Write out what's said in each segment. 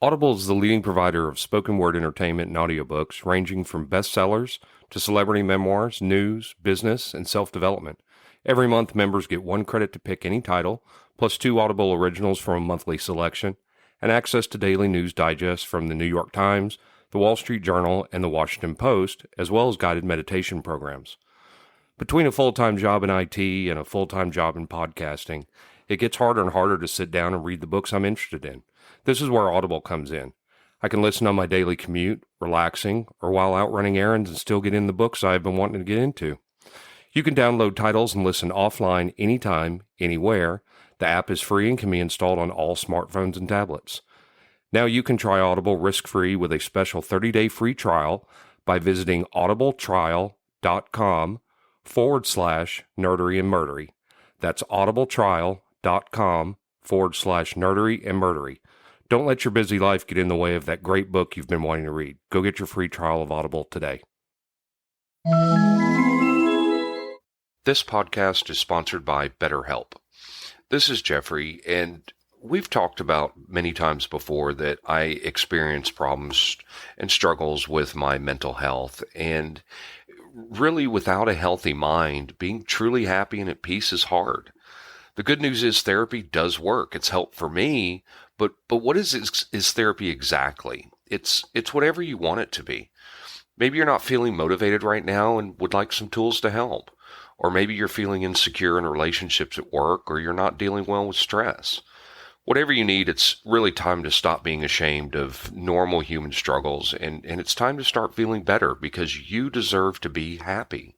Audible is the leading provider of spoken word entertainment and audiobooks, ranging from bestsellers to celebrity memoirs, news, business, and self-development. Every month, members get 1 credit to pick any title, plus 2 Audible originals from a monthly selection, and access to daily news digests from the New York Times, the Wall Street Journal, and the Washington Post, as well as guided meditation programs. Between a full-time job in IT and a full-time job in podcasting, it gets harder and harder to sit down and read the books I'm interested in. This is where Audible comes in. I can listen on my daily commute, relaxing, or while out running errands and still get in the books I've been wanting to get into. You can download titles and listen offline anytime, anywhere. The app is free and can be installed on all smartphones and tablets. Now you can try Audible risk-free with a special 30-day free trial by visiting audibletrial.com/Nerdery and Murdery. That's audibletrial.com/Nerdery and Murdery. Don't let your busy life get in the way of that great book you've been wanting to read. Go get your free trial of Audible today. This podcast is sponsored by BetterHelp. This is Jeffrey, and we've talked about many times before that I experience problems and struggles with my mental health, and really without a healthy mind, being truly happy and at peace is hard. The good news is therapy does work. It's helped for me, but what is therapy exactly? It's whatever you want it to be. Maybe you're not feeling motivated right now and would like some tools to help. Or maybe you're feeling insecure in relationships at work, or you're not dealing well with stress. Whatever you need, it's really time to stop being ashamed of normal human struggles, and it's time to start feeling better because you deserve to be happy.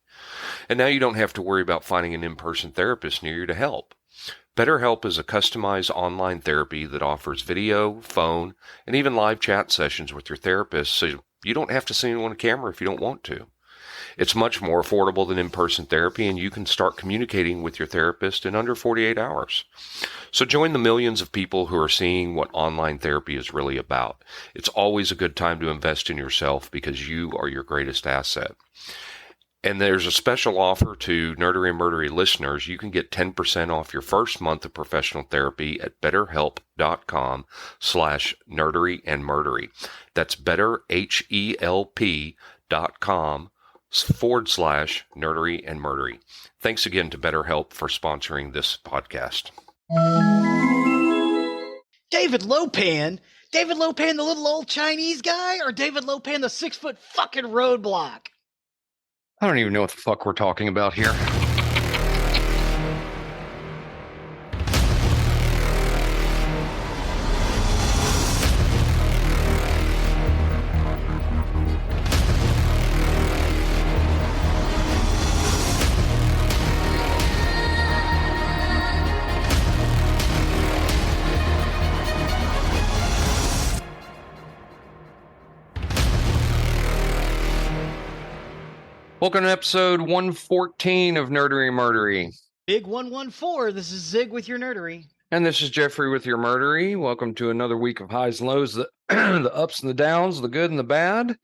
And now you don't have to worry about finding an in-person therapist near you to help. BetterHelp is a customized online therapy that offers video, phone, and even live chat sessions with your therapist, so you don't have to see anyone on camera if you don't want to. It's much more affordable than in-person therapy, and you can start communicating with your therapist in under 48 hours. So join the millions of people who are seeing what online therapy is really about. It's always a good time to invest in yourself because you are your greatest asset. And there's a special offer to Nerdery and Murdery listeners. You can get 10% off your first month of professional therapy at betterhelp.com/Nerdery and Murdery. That's betterhelp.com/Nerdery and Murdery. Thanks again to BetterHelp for sponsoring this podcast. David Lopan? David Lopan, the little old Chinese guy, or David Lopan, the 6-foot fucking roadblock? I don't even know what the fuck we're talking about here. Welcome to episode 114 of Nerdery and Murdery. Big 114. This is Zig with your Nerdery. And this is Jeffrey with your Murdery. Welcome to another week of highs and lows, the ups and the downs, the good and the bad.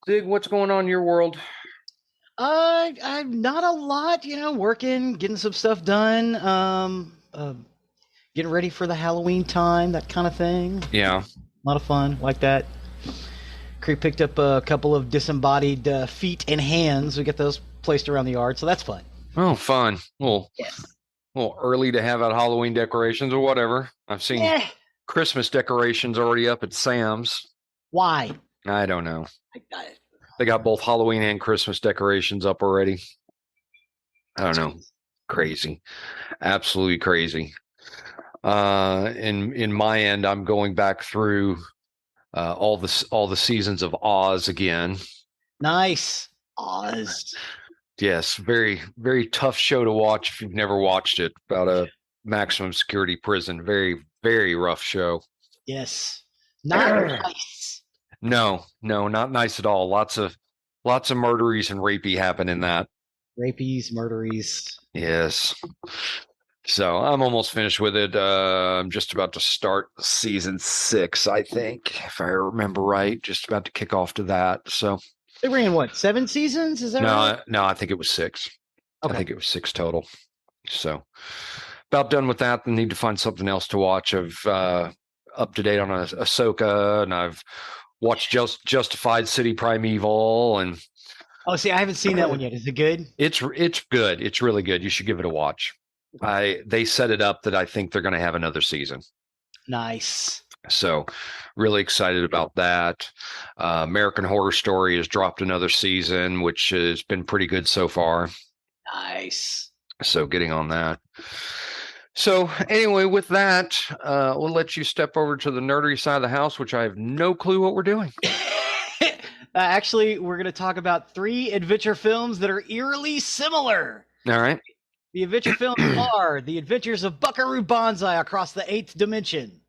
Zig, what's going on in your world? I'm not a lot, working, getting some stuff done, getting ready for the Halloween time, that kind of thing. Yeah. A lot of fun, like that. Cree picked up a couple of disembodied feet and hands. We get those placed around the yard, so that's fun. Oh, fun. Well, Yes. well, early to have out Halloween decorations or whatever. I've seen Christmas decorations already up at Sam's. Why? I don't know. They got both Halloween and Christmas decorations up already. I don't know. Crazy. Absolutely crazy. In my end, I'm going back through all the seasons of Oz again. Nice. Oz. Yes, very, very tough show to watch if you've never watched it. About a maximum security prison. Very, very rough show. Yes. Not nice. No, not nice at all. Lots of murderies and rapey happen in that. Rapies, murderies. Yes. So I'm almost finished with it. I'm just about to start season 6, I think, if I remember right. Just about to kick off to that. So They ran what, 7 seasons? Is that right? No, I think it was 6. Okay. I think it was 6 total. So about done with that. I need to find something else to watch. up to date on Ahsoka, and I've watched Justified City Primeval, and Oh, see, I haven't seen that one yet. Is it good? it's good. It's really good. You should give it a watch. They set it up that I think they're going to have another season. Nice. So really excited about that. American Horror Story has dropped another season, which has been pretty good so far. Nice. So getting on that. So anyway, with that, we'll let you step over to the nerdery side of the house, which I have no clue what we're doing. Actually, we're going to talk about 3 adventure films that are eerily similar. All right. The adventure films are The Adventures of Buckaroo Banzai Across the 8th Dimension,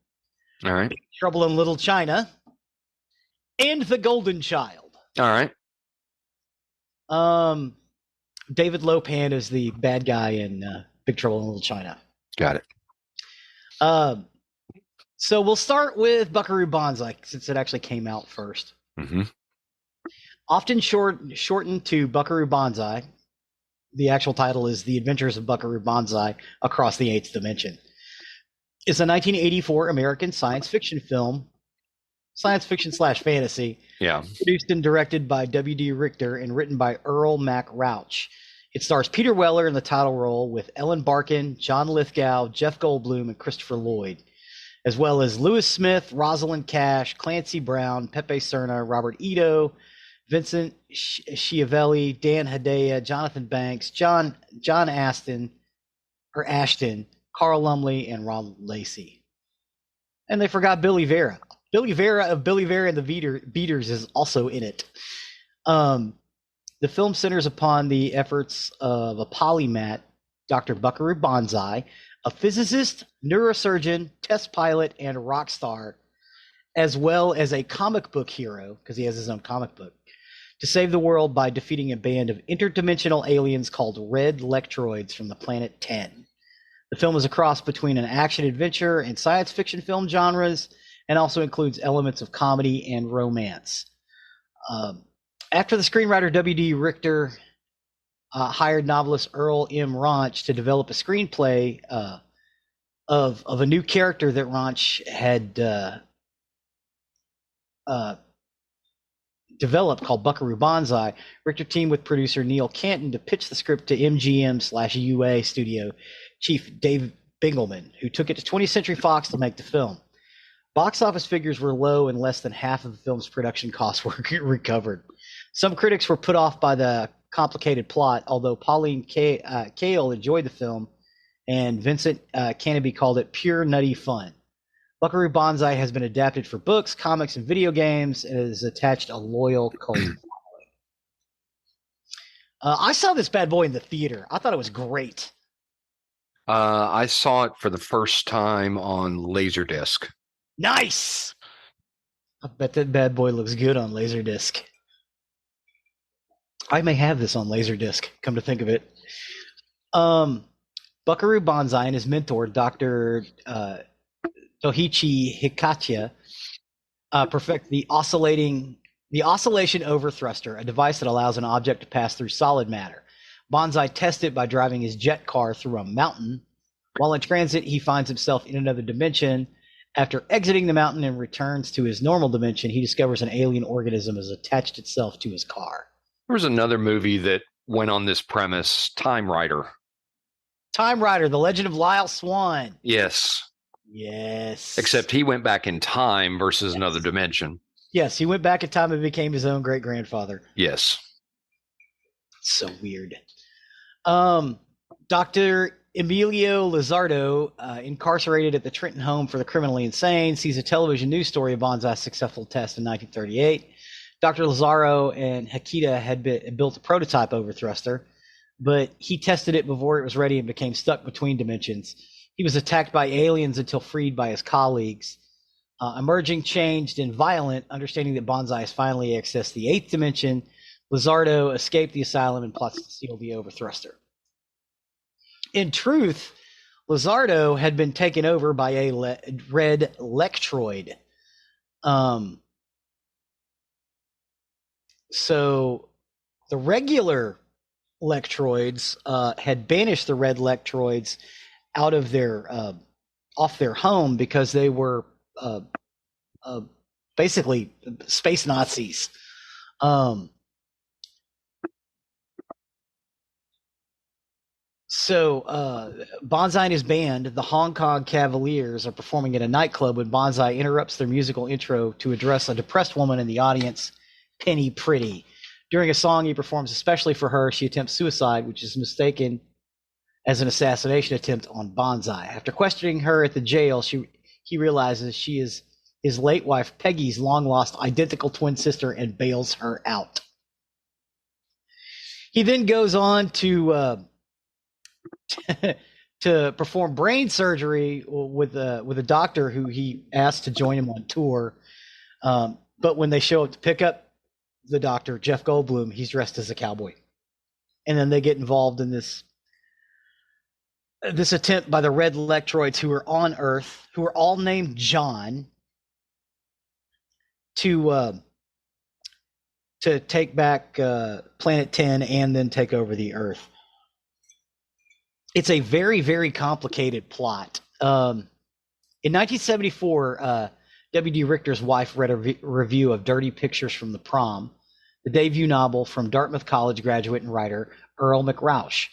All right. Trouble in Little China, and The Golden Child. All right. David Lopan is the bad guy in Big Trouble in Little China. Got it. So we'll start with Buckaroo Banzai since it actually came out first. Mm-hmm. Often shortened to Buckaroo Banzai, the actual title is The Adventures of Buckaroo Banzai Across the 8th Dimension. It's a 1984 American science fiction film, science fiction / fantasy, produced and directed by W.D. Richter and written by Earl Mac Rauch. It stars Peter Weller in the title role with Ellen Barkin, John Lithgow, Jeff Goldblum, and Christopher Lloyd, as well as Lewis Smith, Rosalind Cash, Clancy Brown, Pepe Serna, Robert Ito, Vincent Schiavelli, Dan Hedaya, Jonathan Banks, John Ashton, Carl Lumley, and Ron Lacey. And they forgot Billy Vera. Billy Vera of Billy Vera and the Beaters is also in it. The film centers upon the efforts of a polymath, Dr. Buckaroo Banzai, a physicist, neurosurgeon, test pilot, and rock star, as well as a comic book hero, because he has his own comic book, to save the world by defeating a band of interdimensional aliens called Red Lectroids from the planet 10. The film is a cross between an action-adventure and science fiction film genres, and also includes elements of comedy and romance. After the screenwriter W.D. Richter hired novelist Earl M. Raunch to develop a screenplay of a new character that Raunch had developed called Buckaroo Banzai, Richter teamed with producer Neil Canton to pitch the script to MGM/UA studio chief Dave Bingelman, who took it to 20th Century Fox to make the film. Box office figures were low and less than half of the film's production costs were recovered. Some critics were put off by the complicated plot, although Pauline Kael enjoyed the film, and Vincent Canby called it pure nutty fun. Buckaroo Banzai has been adapted for books, comics, and video games, and has attached a loyal cult following. I saw this bad boy in the theater. I thought it was great. I saw it for the first time on Laserdisc. Nice! I bet that bad boy looks good on Laserdisc. I may have this on Laserdisc, come to think of it. Buckaroo Banzai and his mentor, Dr. Tohichi Hikachiya, perfect the oscillation overthruster, a device that allows an object to pass through solid matter. Banzai tests it by driving his jet car through a mountain. While in transit, he finds himself in another dimension. After exiting the mountain and returns to his normal dimension, he discovers an alien organism has attached itself to his car. There was another movie that went on this premise, Time Rider. Time Rider, The Legend of Lyle Swan. Yes. Yes. Except he went back in time versus another dimension. Yes, he went back in time and became his own great-grandfather. Yes. So weird. Dr. Emilio Lizardo, incarcerated at the Trenton Home for the Criminally Insane, sees a television news story of Banzai's successful test in 1938. Dr. Lizardo and Hikita had built a prototype overthruster, but he tested it before it was ready and became stuck between dimensions. He was attacked by aliens until freed by his colleagues. Emerging changed and violent, understanding that Banzai has finally accessed the 8th dimension, Lizardo escaped the asylum and plots to steal the overthruster. In truth, Lizardo had been taken over by a red Lectroid. So the regular Lectroids had banished the red Lectroids out of their off their home because they were basically space Nazis. So Banzai and his band, the Hong Kong Cavaliers, are performing at a nightclub when Banzai interrupts their musical intro to address a depressed woman in the audience, Penny Pretty. During a song he performs especially for her, she attempts suicide, which is mistaken as an assassination attempt on Banzai. After questioning her at the jail, he realizes she is his late wife Peggy's long-lost identical twin sister and bails her out. He then goes on to to perform brain surgery with a doctor who he asked to join him on tour. But when they show up to pick up the doctor, Jeff Goldblum, he's dressed as a cowboy. And then they get involved in this attempt by the red electroids who are on Earth, who are all named John, to take back Planet 10 and then take over the Earth. It's a very, very complicated plot. In 1974, W.D. Richter's wife read a review of Dirty Pictures from the Prom, the debut novel from Dartmouth College graduate and writer Earl McRausch,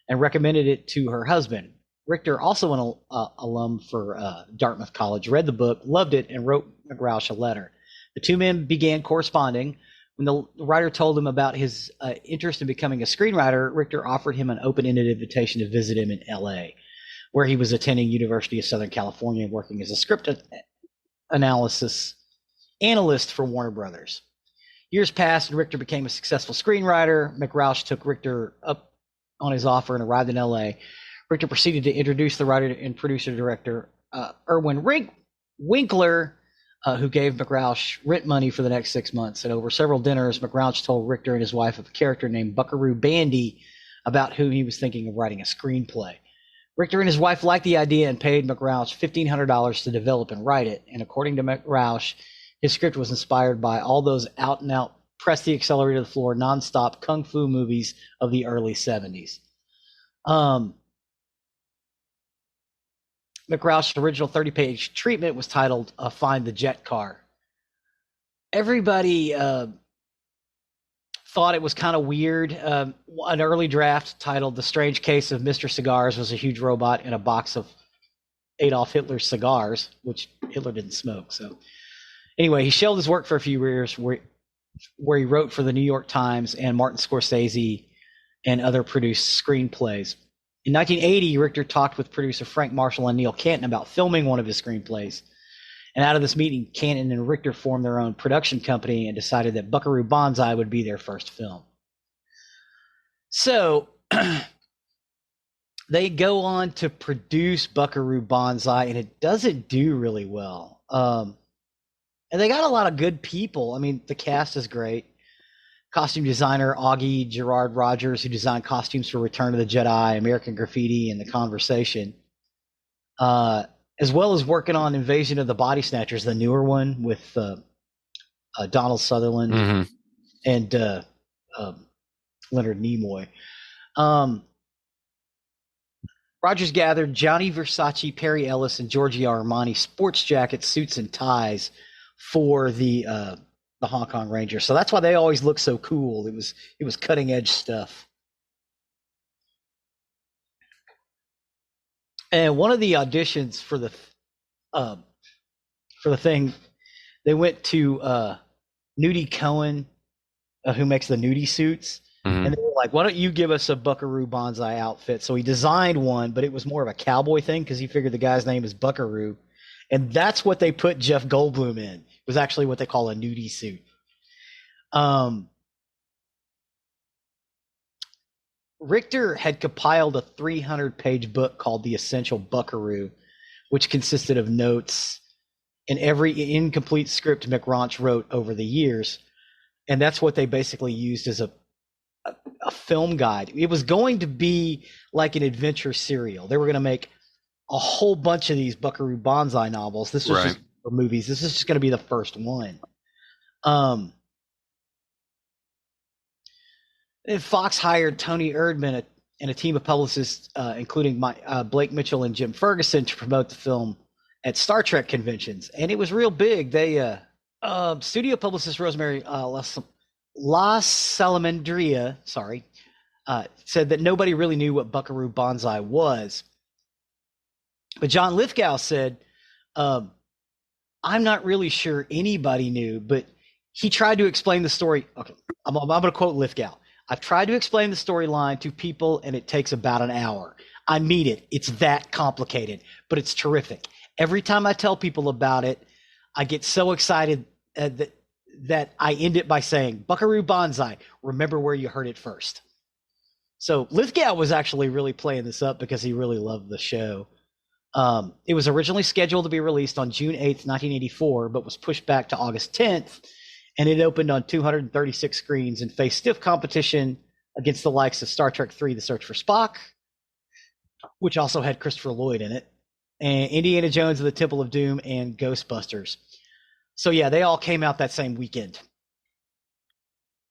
and recommended it to her husband. Richter, also an alum for Dartmouth College, read the book, loved it, and wrote McRausch a letter. The two men began corresponding. When the writer told him about his interest in becoming a screenwriter, Richter offered him an open-ended invitation to visit him in L.A., where he was attending University of Southern California and working as a script analyst for Warner Brothers. Years passed, and Richter became a successful screenwriter. McRausch took Richter up on his offer and arrived in L.A. Richter proceeded to introduce the writer and producer-director Erwin Winkler, who gave McRausch rent money for the next 6 months. And over several dinners, McRausch told Richter and his wife of a character named Buckaroo Bandy, about whom he was thinking of writing a screenplay. Richter and his wife liked the idea and paid McRausch $1,500 to develop and write it. And according to McRausch, his script was inspired by all those out-and-out, press the accelerator to the floor, nonstop kung fu movies of the early 70s. McRausch's original 30-page treatment was titled Find the Jet Car. Everybody thought it was kind of weird. An early draft titled The Strange Case of Mr. Cigars was a huge robot in a box of Adolf Hitler's cigars, which Hitler didn't smoke. So anyway, he shelved his work for a few years where he wrote for the New York Times and Martin Scorsese and other produced screenplays. In 1980, Richter talked with producer Frank Marshall and Neil Canton about filming one of his screenplays. And out of this meeting, Canton and Richter formed their own production company and decided that Buckaroo Banzai would be their first film. So they go on to produce Buckaroo Banzai, and it doesn't do really well. And they got a lot of good people. I mean, the cast is great. Costume designer Augie Gerard Rogers, who designed costumes for Return of the Jedi, American Graffiti, and The Conversation, as well as working on Invasion of the Body Snatchers, the newer one with Donald Sutherland and Leonard Nimoy. Rogers gathered Gianni Versace, Perry Ellis, and Giorgio Armani sports jackets, suits, and ties for the Hong Kong Rangers. So that's why they always look so cool. It was cutting edge stuff. And one of the auditions for the thing, they went to Nudie Cohen, who makes the nudie suits, and they were like, "Why don't you give us a Buckaroo Banzai outfit?" So he designed one, but it was more of a cowboy thing because he figured the guy's name is Buckaroo, and that's what they put Jeff Goldblum in. Was actually what they call a nudie suit. Richter had compiled a 300-page book called The Essential Buckaroo, which consisted of notes and every incomplete script McRausch wrote over the years. And that's what they basically used as a film guide. It was going to be like an adventure serial. They were going to make a whole bunch of these Buckaroo Banzai novels. This was just for movies. This is just going to be the first one. And Fox hired Tony Erdman and a team of publicists, including Blake Mitchell and Jim Ferguson, to promote the film at Star Trek conventions, and it was real big. They studio publicist Rosemary La Salamandria, said that nobody really knew what Buckaroo Banzai was. But John Lithgow said, I'm not really sure anybody knew, but he tried to explain the story. Okay, I'm going to quote Lithgow. I've tried to explain the storyline to people, and it takes about an hour. I mean it. It's that complicated, but it's terrific. Every time I tell people about it, I get so excited that I end it by saying, Buckaroo Banzai, remember where you heard it first. So Lithgow was actually really playing this up because he really loved the show. It was originally scheduled to be released on June 8th, 1984, but was pushed back to August 10th, and it opened on 236 screens and faced stiff competition against the likes of Star Trek III, The Search for Spock, which also had Christopher Lloyd in it, and Indiana Jones and the Temple of Doom, and Ghostbusters. So yeah, they all came out that same weekend.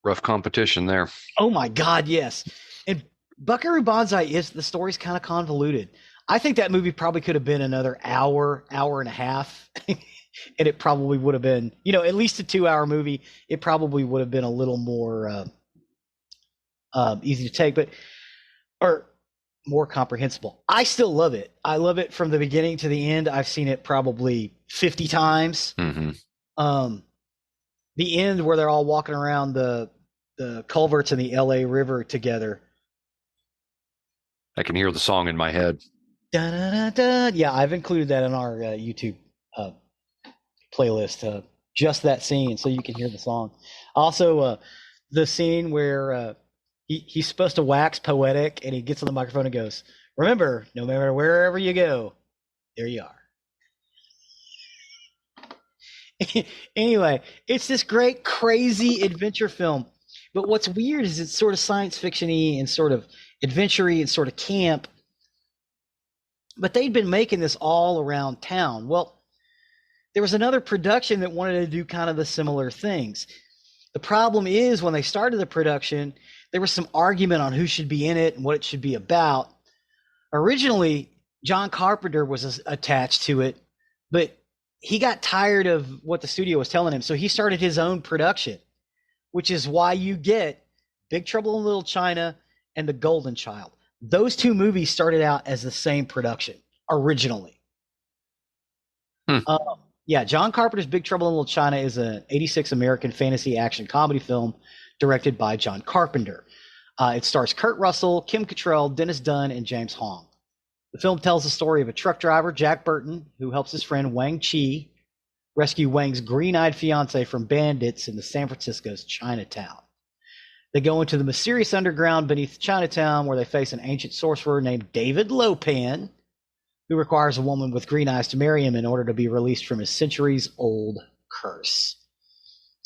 Rough competition there. Oh my God, yes. And Buckaroo Banzai the story's kind of convoluted. I think that movie probably could have been another hour and a half. And it probably would have been, at least a 2-hour movie. It probably would have been a little more easy to take, or more comprehensible. I still love it. I love it from the beginning to the end. I've seen it probably 50 times. Mm-hmm. The end where they're all walking around the culverts in the LA River together. I can hear the song in my head. Da, da, da, da. Yeah, I've included that in our YouTube playlist. Just that scene, so you can hear the song. Also, the scene where he's supposed to wax poetic, and he gets on the microphone and goes, "Remember, no matter wherever you go, there you are." Anyway, it's this great, crazy adventure film. But what's weird is it's sort of science fiction-y and sort of adventure-y and sort of camp. But they'd been making this all around town. Well, there was another production that wanted to do kind of the similar things. The problem is when they started the production, there was some argument on who should be in it and what it should be about. Originally, John Carpenter was attached to it, but he got tired of what the studio was telling him, so he started his own production, which is why you get Big Trouble in Little China and The Golden Child. Those two movies started out as the same production originally. Yeah, John Carpenter's Big Trouble in Little China is an 86 American fantasy action comedy film directed by John Carpenter. It stars Kurt Russell, Kim Cattrall, Dennis Dunn, and James Hong. The film tells the story of a truck driver, Jack Burton, who helps his friend Wang Chi rescue Wang's green-eyed fiancée from bandits in the San Francisco's Chinatown. They go into the mysterious underground beneath Chinatown, where they face an ancient sorcerer named David Lopan, who requires a woman with green eyes to marry him in order to be released from his centuries-old curse.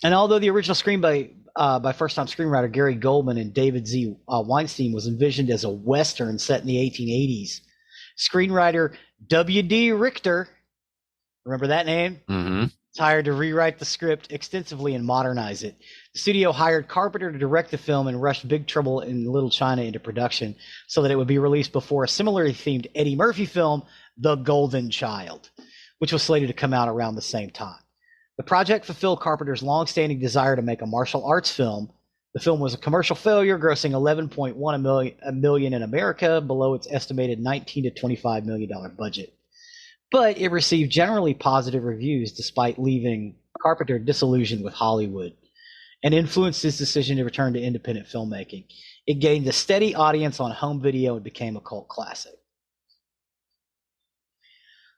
And although the original screenplay by first-time screenwriter Gary Goldman and David Z. Weinstein was envisioned as a Western set in the 1880s, screenwriter W.D. Richter, remember that name? Mm-hmm. Was hired to rewrite the script extensively and modernize it. The studio hired Carpenter to direct the film and rushed Big Trouble in Little China into production so that it would be released before a similarly themed Eddie Murphy film, The Golden Child, which was slated to come out around the same time. The project fulfilled Carpenter's long-standing desire to make a martial arts film. The film was a commercial failure, grossing $11.1 million in America, below its estimated $19 to $25 million budget. But it received generally positive reviews despite leaving Carpenter disillusioned with Hollywood, and influenced his decision to return to independent filmmaking. It gained a steady audience on home video and became a cult classic.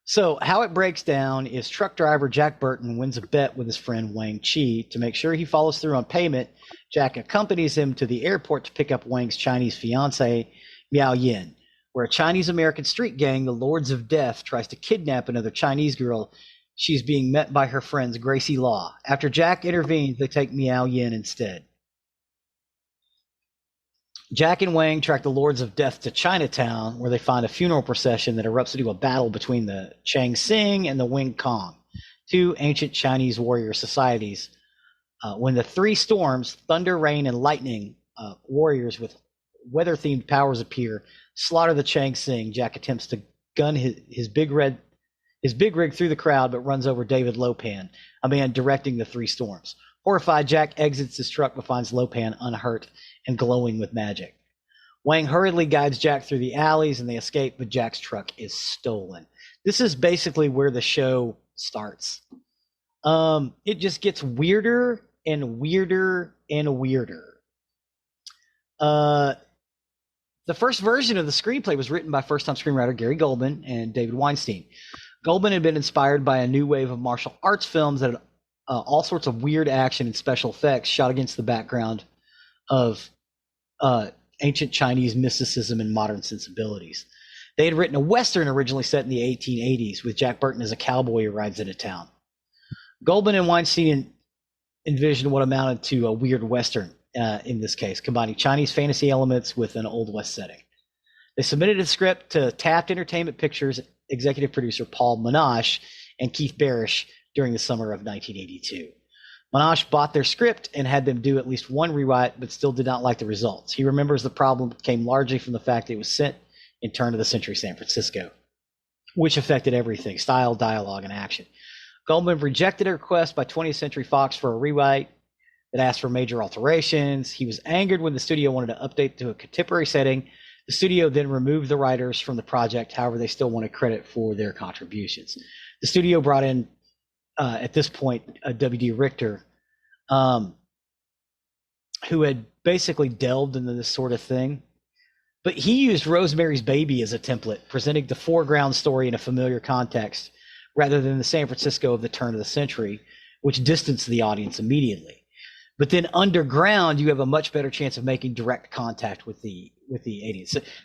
So how it breaks down is truck driver Jack Burton wins a bet with his friend Wang Chi. To make sure he follows through on payment, Jack accompanies him to the airport to pick up Wang's Chinese fiancée, Miao Yin, where a Chinese-American street gang, the Lords of Death, tries to kidnap another Chinese girl. She's being met by her friends Gracie Law. After Jack intervenes, they take Miao Yin instead. Jack and Wang track the Lords of Death to Chinatown, where they find a funeral procession that erupts into a battle between the Chang Sing and the Wing Kong, two ancient Chinese warrior societies. When the three storms, thunder, rain, and lightning, warriors with weather-themed powers appear, slaughter the Chang Sing, Jack attempts to gun his big red his big rig through the crowd, but runs over David Lopan, a man directing the three storms. Horrified, Jack exits his truck but finds Lopan unhurt and glowing with magic. Wang hurriedly guides Jack through the alleys and they escape, but Jack's truck is stolen. This is basically where the show starts. It just gets weirder and weirder and weirder. The first version of the screenplay was written by first-time screenwriter Gary Goldman and David Weinstein. Goldman had been inspired by a new wave of martial arts films that had all sorts of weird action and special effects shot against the background of ancient Chinese mysticism and modern sensibilities. They had written a Western originally set in the 1880s with Jack Burton as a cowboy who rides into town. Goldman and Weinstein envisioned what amounted to a weird Western in this case, combining Chinese fantasy elements with an Old West setting. They submitted a script to Taft Entertainment Pictures executive producer Paul Monash and Keith Barish during the summer of 1982. Monash bought their script and had them do at least one rewrite, but still did not like the results. He remembers the problem came largely from the fact that it was set in turn-of-the-century San Francisco, which affected everything, style, dialogue, and action. Goldman rejected a request by 20th Century Fox for a rewrite that asked for major alterations. He was angered when the studio wanted to update to a contemporary setting. The studio then removed the writers from the project. However, they still wanted credit for their contributions. The studio brought in, at this point, W.D. Richter, who had basically delved into this sort of thing. But he used Rosemary's Baby as a template, presenting the foreground story in a familiar context, rather than the San Francisco of the turn of the century, which distanced the audience immediately. But then underground, you have a much better chance of making direct contact with the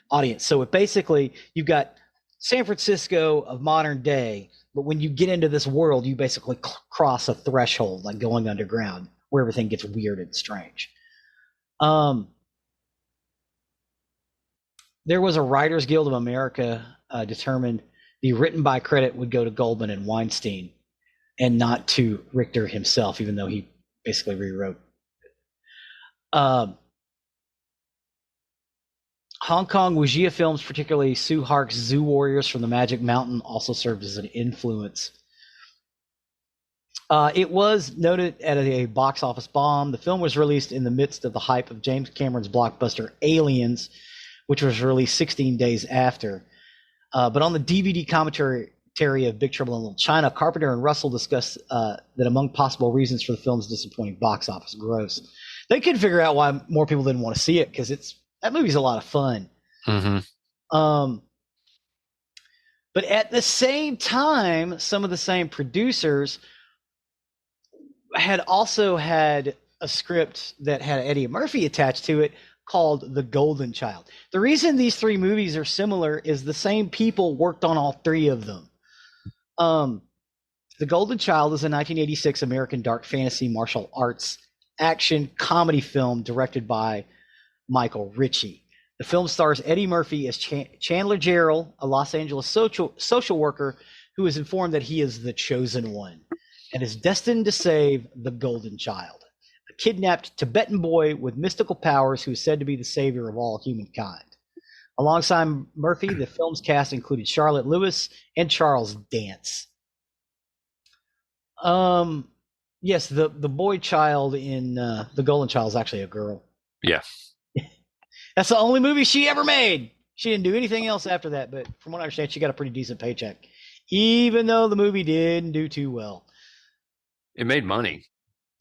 audience. So it basically, you've got San Francisco of modern day, but when you get into this world, you basically cross a threshold, like going underground, where everything gets weird and strange. There was a Writers Guild of America determined the written by credit would go to Goldman and Weinstein and not to Richter himself, even though he basically rewrote. Hong Kong Wuxia films, particularly Sue Hark's Zoo Warriors from the Magic Mountain, also served as an influence. It was noted as a box office bomb. The film was released in the midst of the hype of James Cameron's blockbuster Aliens, which was released 16 days after. But on the DVD commentary of Big Trouble in Little China, Carpenter and Russell discussed that among possible reasons for the film's disappointing box office gross, they couldn't figure out why more people didn't want to see it, because that movie's a lot of fun. Mm-hmm. But at the same time, some of the same producers had also had a script that had Eddie Murphy attached to it called The Golden Child. The reason these three movies are similar is the same people worked on all three of them. The Golden Child is a 1986 American dark fantasy martial arts action comedy film directed by Michael Ritchie. The film stars Eddie Murphy as Chandler Jarrell, a Los Angeles social worker who is informed that he is the chosen one and is destined to save the Golden Child, a kidnapped Tibetan boy with mystical powers who is said to be the savior of all humankind. Alongside Murphy, the film's cast included Charlotte Lewis and Charles Dance. Yes, the boy child in The Golden Child is actually a girl. Yeah. That's the only movie she ever made. She didn't do anything else after that, but from what I understand, she got a pretty decent paycheck, even though the movie didn't do too well. It made money.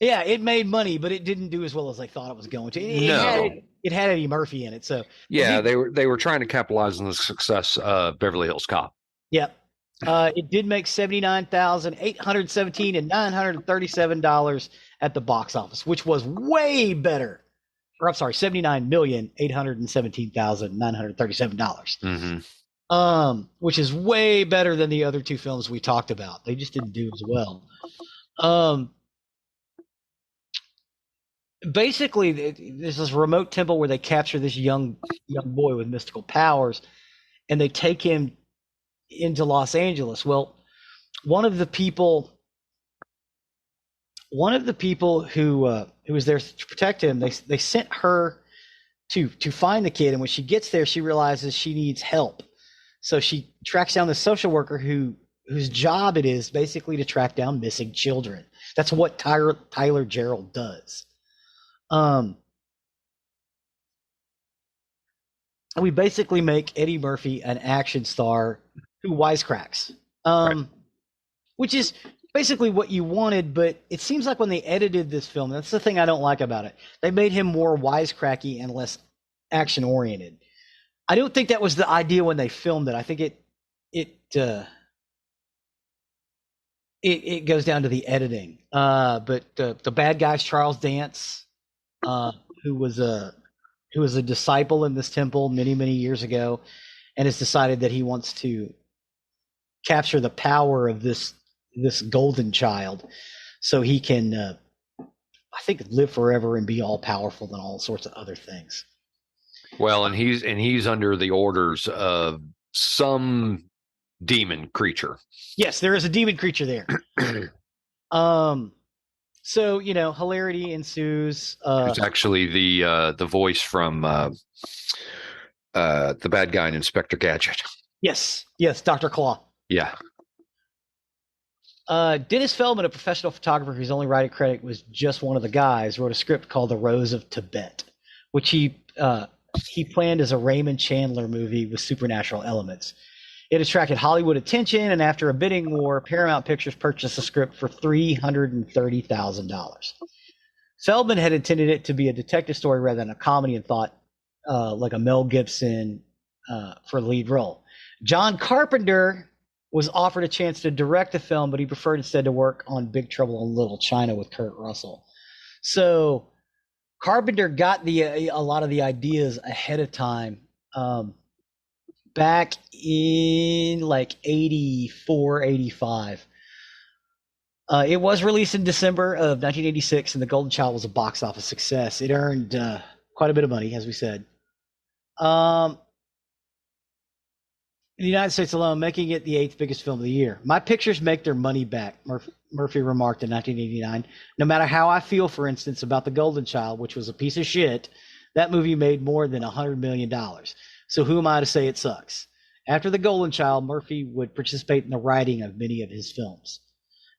Yeah, it made money, but it didn't do as well as they thought it was going to. It had Eddie Murphy in it, so yeah, they were trying to capitalize on the success of Beverly Hills Cop. Yep. It did make $79,817 and $937 at the box office, which was way better. Or I'm sorry, $79,817,937. Mm-hmm. Which is way better than the other two films we talked about. They just didn't do as well. Basically, there's this remote temple where they capture this young boy with mystical powers, and they take him into Los Angeles. Well, one of the people who was there to protect him, they sent her to find the kid, and when she gets there, she realizes she needs help. So she tracks down the social worker who whose job it is basically to track down missing children. That's what Tyler Gerald does. We basically make Eddie Murphy an action star who wisecracks, Right. which is basically what you wanted. But it seems like when they edited this film, that's the thing I don't like about it. They made him more wisecracky and less action oriented. I don't think that was the idea when they filmed it. I think it goes down to the editing. But the bad guy's Charles Dance, who was a disciple in this temple many years ago, and has decided that he wants to capture the power of this golden child, so he can, I think, live forever and be all powerful and all sorts of other things. Well, and he's under the orders of some demon creature. Yes, there is a demon creature there. So, hilarity ensues. It's actually the voice from the bad guy in Inspector Gadget. Yes, Dr. Claw. Yeah. Dennis Feldman, a professional photographer whose only writing credit was just one of the guys, wrote a script called The Rose of Tibet, which he planned as a Raymond Chandler movie with supernatural elements. It attracted Hollywood attention, and after a bidding war, Paramount Pictures purchased the script for $330,000. Feldman had intended it to be a detective story rather than a comedy, and thought like a Mel Gibson for the lead role. John Carpenter was offered a chance to direct the film, but he preferred instead to work on Big Trouble in Little China with Kurt Russell. So Carpenter got a lot of the ideas ahead of time. Back in like 84, 85. It was released in December of 1986, and The Golden Child was a box office success. It earned quite a bit of money, as we said. In the United States alone, making it the 8th biggest film of the year. My pictures make their money back, Murphy remarked in 1989. No matter how I feel, for instance, about The Golden Child, which was a piece of shit, that movie made more than $100 million. So who am I to say it sucks? After The Golden Child, Murphy would participate in the writing of many of his films.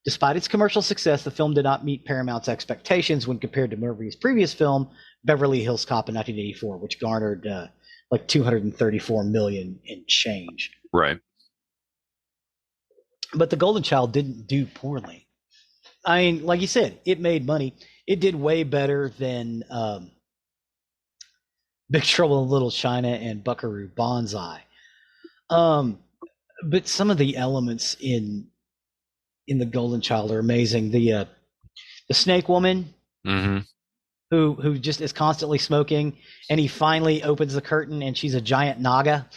Despite its commercial success, the film did not meet Paramount's expectations when compared to Murphy's previous film, Beverly Hills Cop, in 1984, which garnered like $234 million in change. Right. But The Golden Child didn't do poorly. I mean, like you said, it made money. It did way better than Big Trouble in Little China and Buckaroo Banzai. But some of the elements in The Golden Child are amazing. The snake woman, who just is constantly smoking, and he finally opens the curtain and she's a giant naga,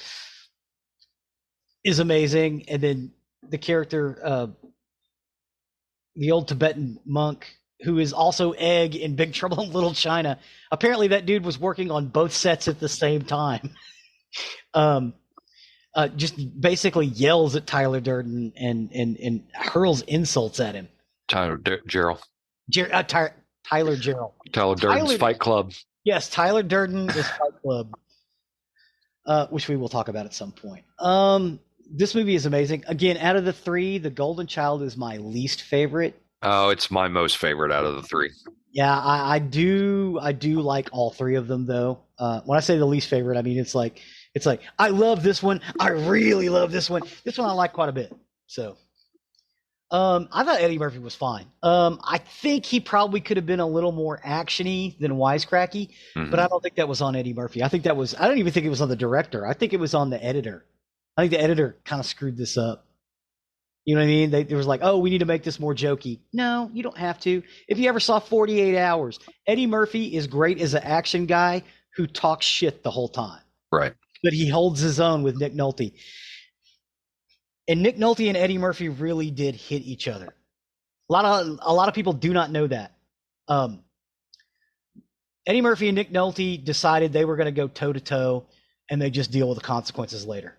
is amazing. And then the character, the old Tibetan monk, who is also Egg in Big Trouble in Little China. Apparently that dude was working on both sets at the same time. Just basically yells at Tyler Durden and hurls insults at him. Tyler Gerald. Tyler Gerald. Tyler Durden's Fight Club. Yes, Tyler Durden is Fight Club, which we will talk about at some point. This movie is amazing. Again, out of the three, The Golden Child is my least favorite. Oh, it's my most favorite out of the three. Yeah, I do like all three of them, though. When I say the least favorite, I mean it's like I love this one. I really love this one. This one I like quite a bit. So, I thought Eddie Murphy was fine. I think he probably could have been a little more actiony than wisecracky, but I don't think that was on Eddie Murphy. I don't even think it was on the director. I think it was on the editor. I think the editor kind of screwed this up. You know what I mean? They was like, oh, we need to make this more jokey. No, you don't have to. If you ever saw 48 Hours, Eddie Murphy is great as an action guy who talks shit the whole time. Right. But he holds his own with Nick Nolte. And Nick Nolte and Eddie Murphy really did hit each other. A lot of people do not know that. Eddie Murphy and Nick Nolte decided they were going to go toe to toe, and they just deal with the consequences later.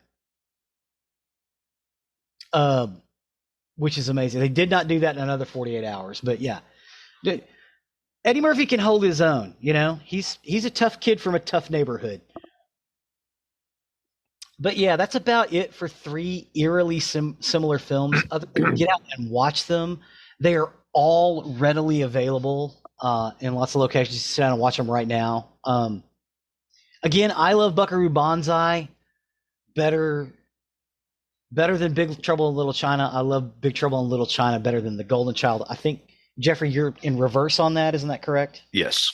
Which is amazing. They did not do that in another 48 Hours, but yeah. Eddie Murphy can hold his own, you know? He's a tough kid from a tough neighborhood. But yeah, that's about it for three eerily similar films. Other get out and watch them. They are all readily available in lots of locations. Sit down and watch them right now. Again, I love Buckaroo Banzai better than Big Trouble in Little China. I love Big Trouble in Little China better than The Golden Child. I think Jeffrey, you're in reverse on that, isn't that correct? Yes.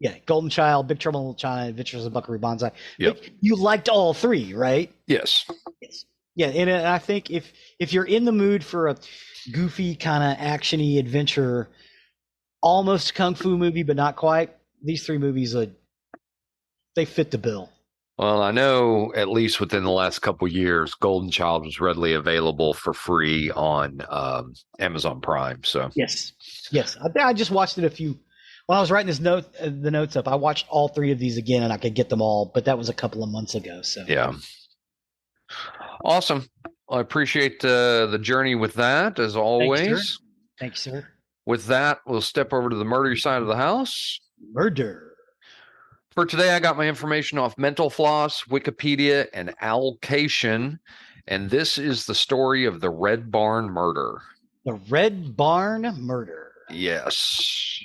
Yeah, Golden Child, Big Trouble in Little China, Adventures of Buckaroo Banzai. Yep. But you liked all three, right? Yes. Yes. Yeah, and I think if you're in the mood for a goofy kind of actiony adventure, almost kung fu movie but not quite, these three movies they fit the bill. Well, I know at least within the last couple of years, Golden Child was readily available for free on Amazon Prime. So yes, I just watched it when I was writing the notes up. I watched all three of these again, and I could get them all, but that was a couple of months ago. So yeah, awesome. Well, I appreciate the journey with that as always. Thanks, sir. With that, we'll step over to the murder side of the house. Murder. For today, I got my information off Mental Floss, Wikipedia, and Allocation, and this is the story of the Red Barn murder. The Red Barn murder. Yes.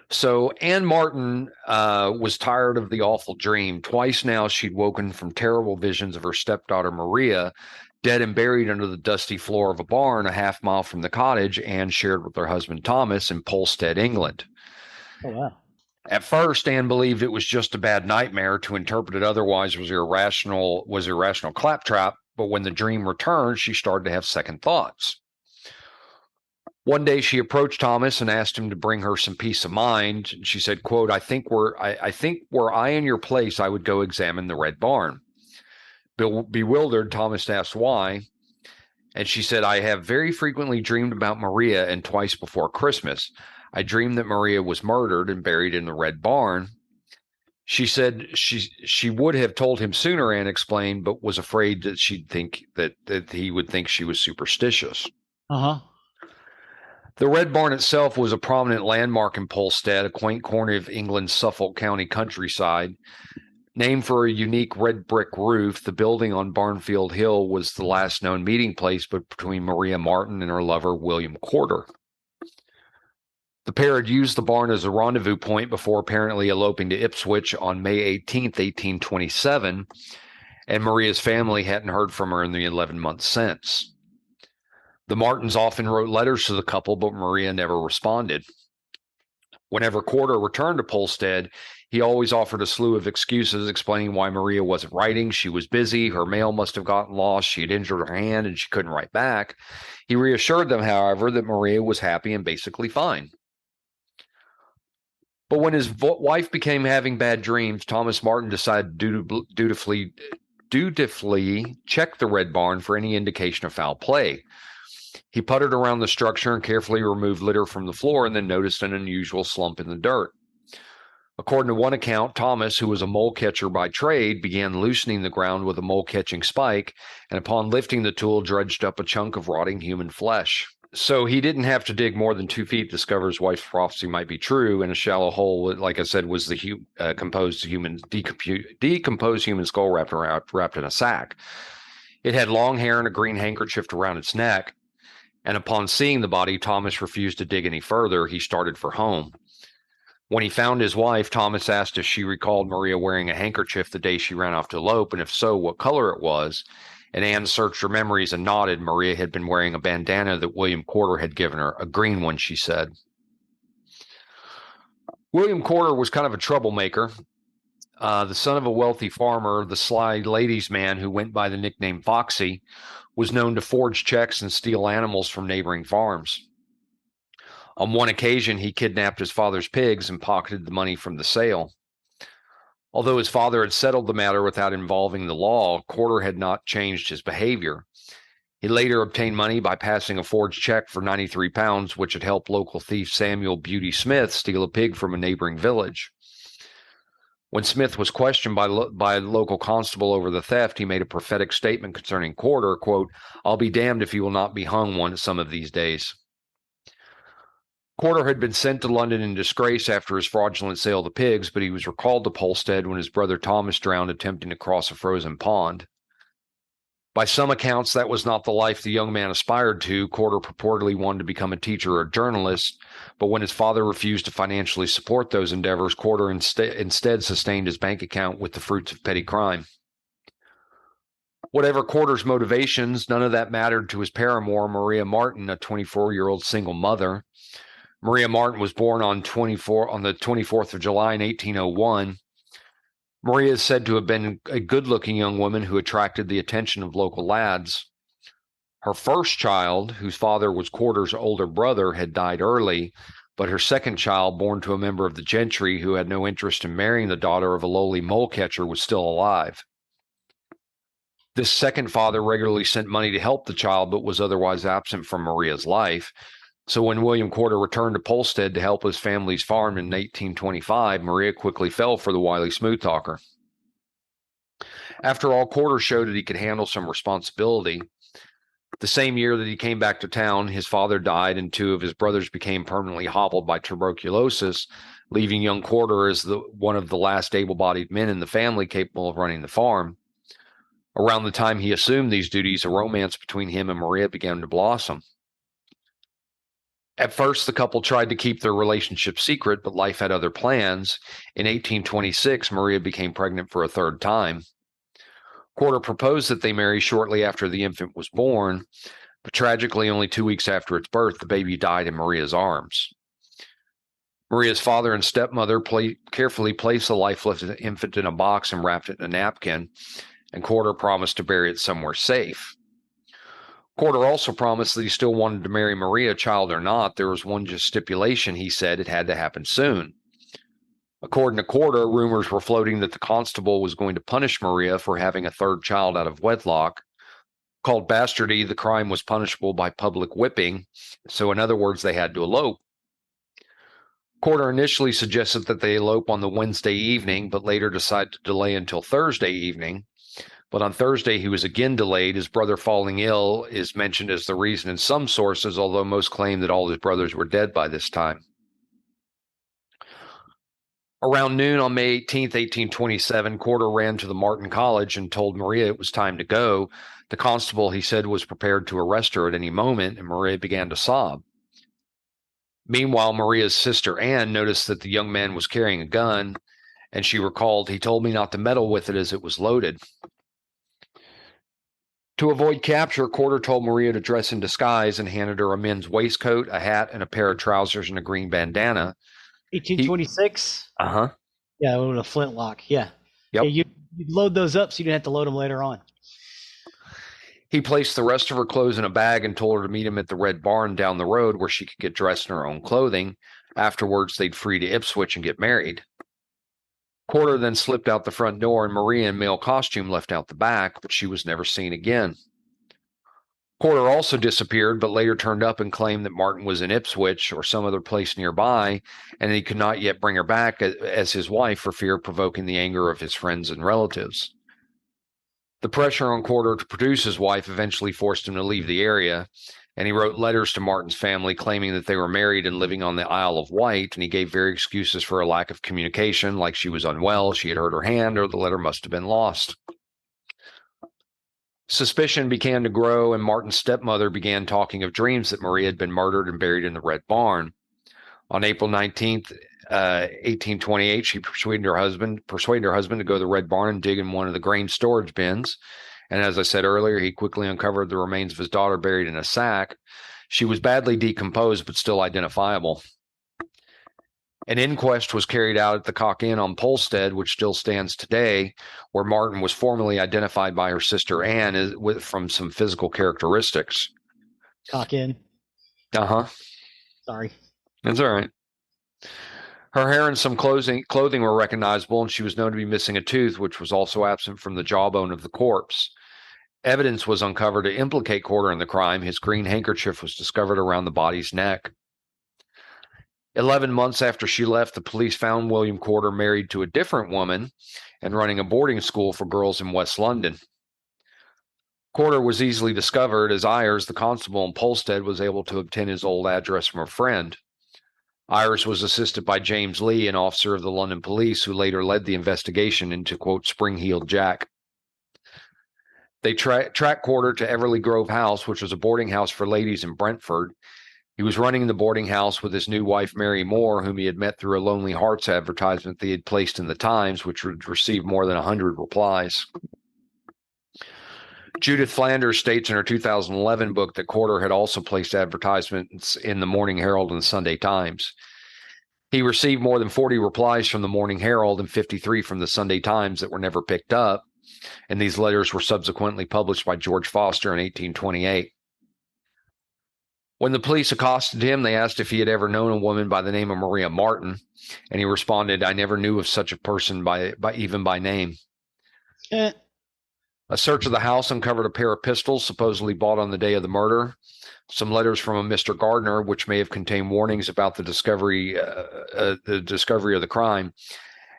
So Anne Martin was tired of the awful dream. Twice now she'd woken from terrible visions of her stepdaughter Maria, dead and buried under the dusty floor of a barn a half mile from the cottage Anne shared with her husband Thomas in Polstead, England. Oh, wow. At first, Anne believed it was just a bad nightmare. To interpret it otherwise was irrational claptrap, but when the dream returned, she started to have second thoughts. One day she approached Thomas and asked him to bring her some peace of mind. She said, quote, I think were I in your place, I would go examine the Red Barn. Bewildered, Thomas asked why. And she said, I have very frequently dreamed about Maria, and twice before Christmas. I dreamed that Maria was murdered and buried in the Red Barn. She said she would have told him sooner, Anne explained, but was afraid that she'd think that he would think she was superstitious. Uh-huh. The Red Barn itself was a prominent landmark in Polstead, a quaint corner of England's Suffolk County countryside. Named for a unique red brick roof, the building on Barnfield Hill was the last known meeting place between Maria Martin and her lover, William Corder. The pair had used the barn as a rendezvous point before apparently eloping to Ipswich on May 18th, 1827, and Maria's family hadn't heard from her in the 11 months since. The Martins often wrote letters to the couple, but Maria never responded. Whenever Corder returned to Polstead, he always offered a slew of excuses explaining why Maria wasn't writing. She was busy, her mail must have gotten lost, she had injured her hand, and she couldn't write back. He reassured them, however, that Maria was happy and basically fine. But when his wife became having bad dreams, Thomas Martin decided to dutifully check the Red Barn for any indication of foul play. He puttered around the structure and carefully removed litter from the floor and then noticed an unusual slump in the dirt. According to one account, Thomas, who was a mole catcher by trade, began loosening the ground with a mole-catching spike, and upon lifting the tool, dredged up a chunk of rotting human flesh. So he didn't have to dig more than 2 feet to discover his wife's prophecy might be true, and a shallow hole, like I said, was the decomposed human skull wrapped in a sack. It had long hair and a green handkerchief around its neck, and upon seeing the body, Thomas refused to dig any further. He started for home. When he found his wife, Thomas asked if she recalled Maria wearing a handkerchief the day she ran off to elope, and if so, what color it was. And Anne searched her memories and nodded. Maria had been wearing a bandana that William Corder had given her, a green one, she said. William Corder was kind of a troublemaker. The son of a wealthy farmer, the sly ladies' man who went by the nickname Foxy, was known to forge checks and steal animals from neighboring farms. On one occasion, he kidnapped his father's pigs and pocketed the money from the sale. Although his father had settled the matter without involving the law, Corder had not changed his behavior. He later obtained money by passing a forged check for 93 pounds, which had helped local thief Samuel Beauty Smith steal a pig from a neighboring village. When Smith was questioned by a local constable over the theft, he made a prophetic statement concerning Corder, quote, I'll be damned if he will not be hung some of these days. Corder had been sent to London in disgrace after his fraudulent sale of the pigs, but he was recalled to Polstead when his brother Thomas drowned attempting to cross a frozen pond. By some accounts, that was not the life the young man aspired to. Corder purportedly wanted to become a teacher or a journalist, but when his father refused to financially support those endeavors, Corder instead sustained his bank account with the fruits of petty crime. Whatever Corder's motivations, none of that mattered to his paramour, Maria Martin, a 24-year-old single mother. Maria Martin was born on the 24th of July in 1801. Maria is said to have been a good-looking young woman who attracted the attention of local lads. Her first child, whose father was Corder's older brother, had died early, but her second child, born to a member of the gentry who had no interest in marrying the daughter of a lowly mole catcher, was still alive. This second father regularly sent money to help the child, but was otherwise absent from Maria's life. So when William Corder returned to Polstead to help his family's farm in 1825, Maria quickly fell for the wily smooth talker. After all, Corder showed that he could handle some responsibility. The same year that he came back to town, his father died and two of his brothers became permanently hobbled by tuberculosis, leaving young Corder as one of the last able-bodied men in the family capable of running the farm. Around the time he assumed these duties, a romance between him and Maria began to blossom. At first, the couple tried to keep their relationship secret, but life had other plans. In 1826, Maria became pregnant for a third time. Corder proposed that they marry shortly after the infant was born, but tragically, only 2 weeks after its birth, the baby died in Maria's arms. Maria's father and stepmother carefully placed the lifeless infant in a box and wrapped it in a napkin, and Corder promised to bury it somewhere safe. Corder also promised that he still wanted to marry Maria, child or not. There was one just stipulation. He said it had to happen soon. According to Corder, rumors were floating that the constable was going to punish Maria for having a third child out of wedlock. Called bastardy, the crime was punishable by public whipping, so in other words, they had to elope. Corder initially suggested that they elope on the Wednesday evening, but later decided to delay until Thursday evening. But on Thursday, he was again delayed. His brother falling ill is mentioned as the reason in some sources, although most claim that all his brothers were dead by this time. Around noon on May 18, 1827, Corder ran to the Martin College and told Maria it was time to go. The constable, he said, was prepared to arrest her at any moment, and Maria began to sob. Meanwhile, Maria's sister Anne noticed that the young man was carrying a gun, and she recalled, "He told me not to meddle with it as it was loaded." To avoid capture, Corder told Maria to dress in disguise and handed her a men's waistcoat, a hat, and a pair of trousers and a green bandana. 1826? Uh-huh. Yeah, with a flintlock. Yeah. Yep. Yeah, you'd load those up so you didn't have to load them later on. He placed the rest of her clothes in a bag and told her to meet him at the Red Barn down the road where she could get dressed in her own clothing. Afterwards, they'd free to Ipswich and get married. Corder then slipped out the front door and Maria in male costume left out the back, but she was never seen again. Corder also disappeared, but later turned up and claimed that Martin was in Ipswich or some other place nearby, and he could not yet bring her back as his wife for fear of provoking the anger of his friends and relatives. The pressure on Corder to produce his wife eventually forced him to leave the area, and he wrote letters to Martin's family claiming that they were married and living on the Isle of Wight, and he gave various excuses for a lack of communication, like she was unwell, she had hurt her hand, or the letter must have been lost. Suspicion began to grow, and Martin's stepmother began talking of dreams that Maria had been murdered and buried in the Red Barn. On April 19th, 1828, she persuaded her husband to go to the Red Barn and dig in one of the grain storage bins. And as I said earlier, he quickly uncovered the remains of his daughter buried in a sack. She was badly decomposed, but still identifiable. An inquest was carried out at the Cock Inn on Polstead, which still stands today, where Martin was formally identified by her sister Anne from some physical characteristics. Cock Inn. Uh-huh. Sorry. That's all right. Her hair and some clothing were recognizable, and she was known to be missing a tooth, which was also absent from the jawbone of the corpse. Evidence was uncovered to implicate Corder in the crime. His green handkerchief was discovered around the body's neck. 11 months after she left, the police found William Corder married to a different woman and running a boarding school for girls in West London. Corder was easily discovered as Ayers, the constable in Polstead, was able to obtain his old address from a friend. Ayers was assisted by James Lee, an officer of the London police, who later led the investigation into, quote, Spring-Heeled Jack. They tracked Corder to Eerily Grove House, which was a boarding house for ladies in Brentford. He was running the boarding house with his new wife, Mary Moore, whom he had met through a Lonely Hearts advertisement they had placed in the Times, which would receive more than 100 replies. Judith Flanders states in her 2011 book that Corder had also placed advertisements in the Morning Herald and the Sunday Times. He received more than 40 replies from the Morning Herald and 53 from the Sunday Times that were never picked up, and these letters were subsequently published by George Foster in 1828. When the police accosted him, they asked if he had ever known a woman by the name of Maria Martin, and he responded, "I never knew of such a person even by name." A search of the house uncovered a pair of pistols supposedly bought on the day of the murder, some letters from a Mr. Gardner, which may have contained warnings about the discovery of the crime,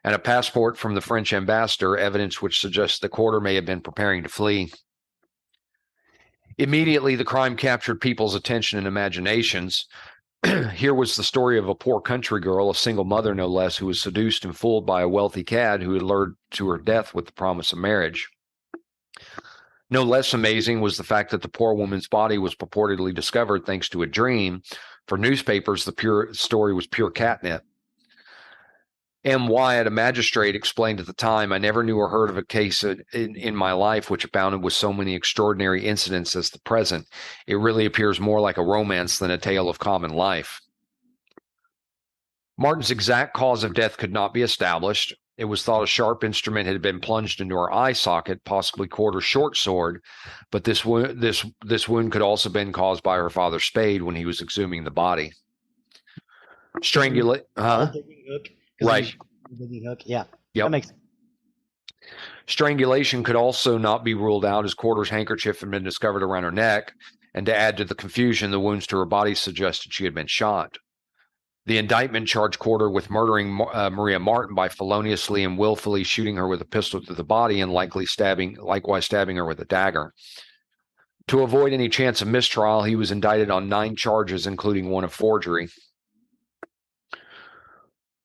and a passport from the French ambassador, evidence which suggests the Corder may have been preparing to flee. Immediately, the crime captured people's attention and imaginations. Here was the story of a poor country girl, a single mother no less, who was seduced and fooled by a wealthy cad who had lured to her death with the promise of marriage. No less amazing was the fact that the poor woman's body was purportedly discovered thanks to a dream. For newspapers, the story was pure catnip. M. Wyatt, a magistrate, explained at the time, "I never knew or heard of a case in my life which abounded with so many extraordinary incidents as the present. It really appears more like a romance than a tale of common life." Martin's exact cause of death could not be established. It was thought a sharp instrument had been plunged into her eye socket, possibly Corder's short sword, but this wound could also have been caused by her father's spade when he was exhuming the body. Strangulation. Right. Yeah. Yep. That makes sense. Strangulation could also not be ruled out, as Corder's handkerchief had been discovered around her neck, and to add to the confusion, the wounds to her body suggested she had been shot. The indictment charged Corder with murdering Maria Martin by feloniously and willfully shooting her with a pistol through the body and likewise stabbing her with a dagger. To avoid any chance of mistrial, he was indicted on 9 charges, including one of forgery.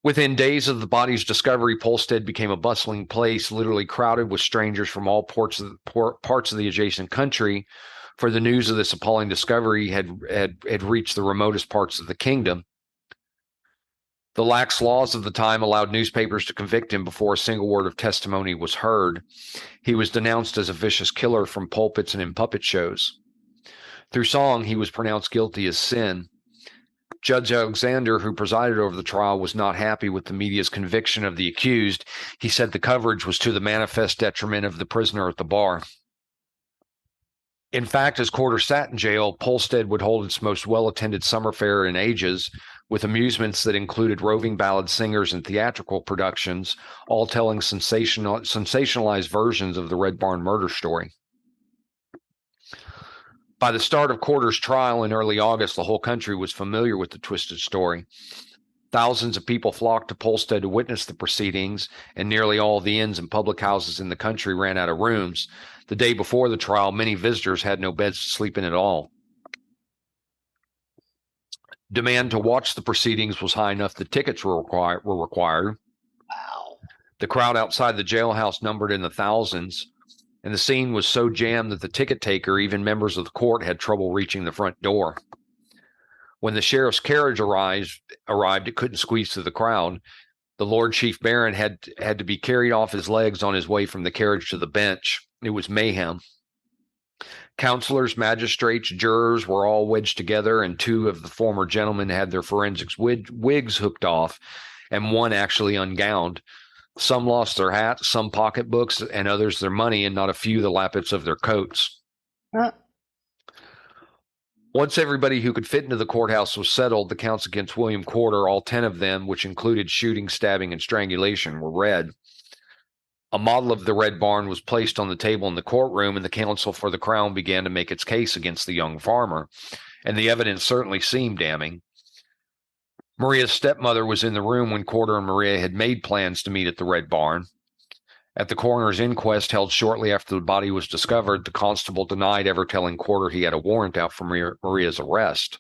Within days of the body's discovery, Polstead became a bustling place, literally crowded with strangers from all parts of the adjacent country, for the news of this appalling discovery had reached the remotest parts of the kingdom. The lax laws of the time allowed newspapers to convict him before a single word of testimony was heard. He was denounced as a vicious killer from pulpits and in puppet shows. Through song, he was pronounced guilty as sin. Judge Alexander, who presided over the trial, was not happy with the media's conviction of the accused. He said the coverage was to the manifest detriment of the prisoner at the bar. In fact, as Corder sat in jail, Polstead would hold its most well-attended summer fair in ages, with amusements that included roving ballad singers and theatrical productions, all telling sensationalized versions of the Red Barn murder story. By the start of Corder's trial in early August, the whole country was familiar with the twisted story. Thousands of people flocked to Polstead to witness the proceedings, and nearly all the inns and public houses in the country ran out of rooms. The day before the trial, many visitors had no beds to sleep in at all. Demand to watch the proceedings was high enough that tickets were required. Wow. The crowd outside the jailhouse numbered in the thousands, and the scene was so jammed that the ticket taker, even members of the court, had trouble reaching the front door. When the sheriff's carriage arrived, it couldn't squeeze through the crowd. The Lord Chief Baron had to be carried off his legs on his way from the carriage to the bench. It was mayhem. Counselors, magistrates, jurors were all wedged together, and 2 of the former gentlemen had their forensics wigs hooked off, and one actually ungowned. Some lost their hats, some pocketbooks, and others their money, and not a few the lappets of their coats. Once everybody who could fit into the courthouse was settled, the counts against William Corder, all 10 of them, which included shooting, stabbing, and strangulation, were read. A model of the Red Barn was placed on the table in the courtroom, and the counsel for the Crown began to make its case against the young farmer, and the evidence certainly seemed damning. Maria's stepmother was in the room when Corder and Maria had made plans to meet at the Red Barn. At the coroner's inquest held shortly after the body was discovered, the constable denied ever telling Corder he had a warrant out for Maria's arrest.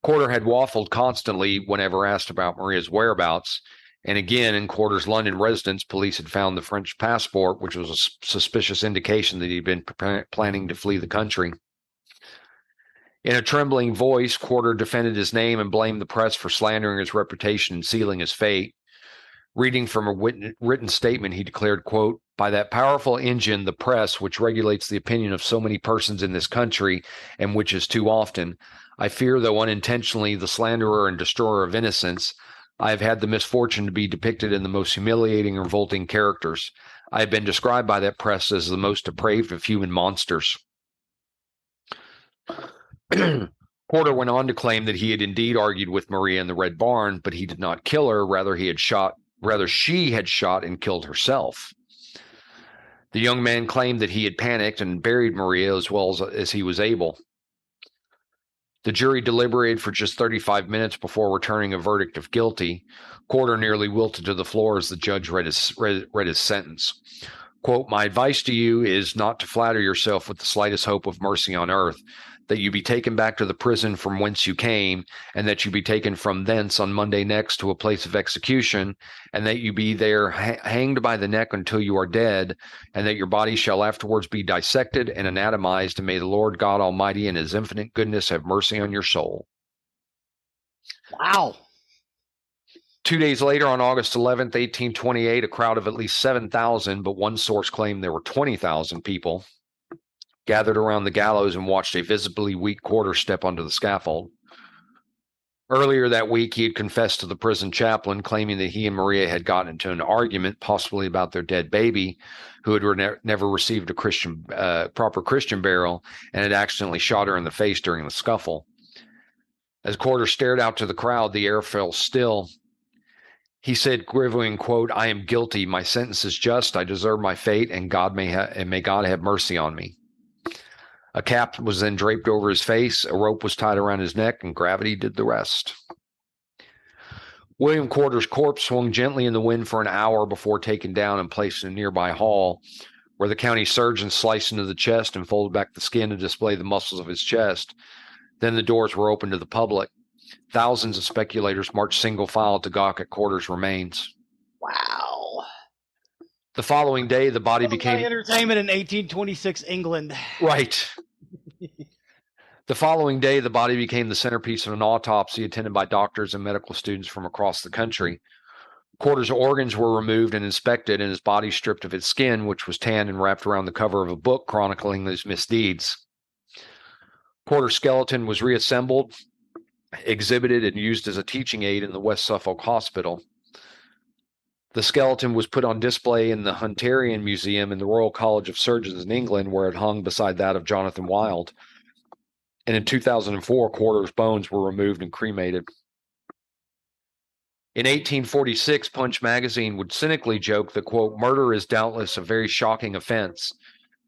Corder had waffled constantly whenever asked about Maria's whereabouts, And again, in Corder's London residence, police had found the French passport, which was a suspicious indication that he'd been planning to flee the country. In a trembling voice, Corder defended his name and blamed the press for slandering his reputation and sealing his fate. Reading from a written statement, he declared, quote, "By that powerful engine, the press, which regulates the opinion of so many persons in this country, and which is too often, I fear, though unintentionally, the slanderer and destroyer of innocence, I have had the misfortune to be depicted in the most humiliating and revolting characters. I have been described by that press as the most depraved of human monsters." Corder went on to claim that he had indeed argued with Maria in the Red Barn, but he did not kill her. Rather, she had shot and killed herself. The young man claimed that he had panicked and buried Maria as well as he was able. The jury deliberated for just 35 minutes before returning a verdict of guilty. Corder nearly wilted to the floor as the judge read his sentence. Quote, "My advice to you is not to flatter yourself with the slightest hope of mercy on earth, that you be taken back to the prison from whence you came, and that you be taken from thence on Monday next to a place of execution, and that you be there hanged by the neck until you are dead, and that your body shall afterwards be dissected and anatomized, and may the Lord God Almighty in his infinite goodness have mercy on your soul." Wow. 2 days later, on August 11th, 1828, a crowd of at least 7,000, but one source claimed there were 20,000 people, gathered around the gallows and watched a visibly weak Corder step onto the scaffold. Earlier that week, he had confessed to the prison chaplain, claiming that he and Maria had gotten into an argument, possibly about their dead baby, who had never received a proper Christian burial, and had accidentally shot her in the face during the scuffle. As Corder stared out to the crowd, the air fell still. He said, quivering, quote, "I am guilty. My sentence is just. I deserve my fate, and may God have mercy on me." A cap was then draped over his face, a rope was tied around his neck, and gravity did the rest. William Corder's corpse swung gently in the wind for an hour before taken down and placed in a nearby hall, where the county surgeon sliced into the chest and folded back the skin to display the muscles of his chest. Then the doors were opened to the public. Thousands of speculators marched single file to gawk at Corder's remains. Wow. The following day, the body became entertainment in 1826 England. Right. The following day, the body became the centerpiece of an autopsy attended by doctors and medical students from across the country. Corder's organs were removed and inspected, and his body stripped of its skin, which was tanned and wrapped around the cover of a book chronicling those misdeeds. Corder's skeleton was reassembled, exhibited, and used as a teaching aid in the West Suffolk Hospital. The skeleton was put on display in the Hunterian Museum in the Royal College of Surgeons in England, where it hung beside that of Jonathan Wild. And in 2004, Corder's bones were removed and cremated. In 1846, Punch magazine would cynically joke that, quote, "Murder is doubtless a very shocking offense.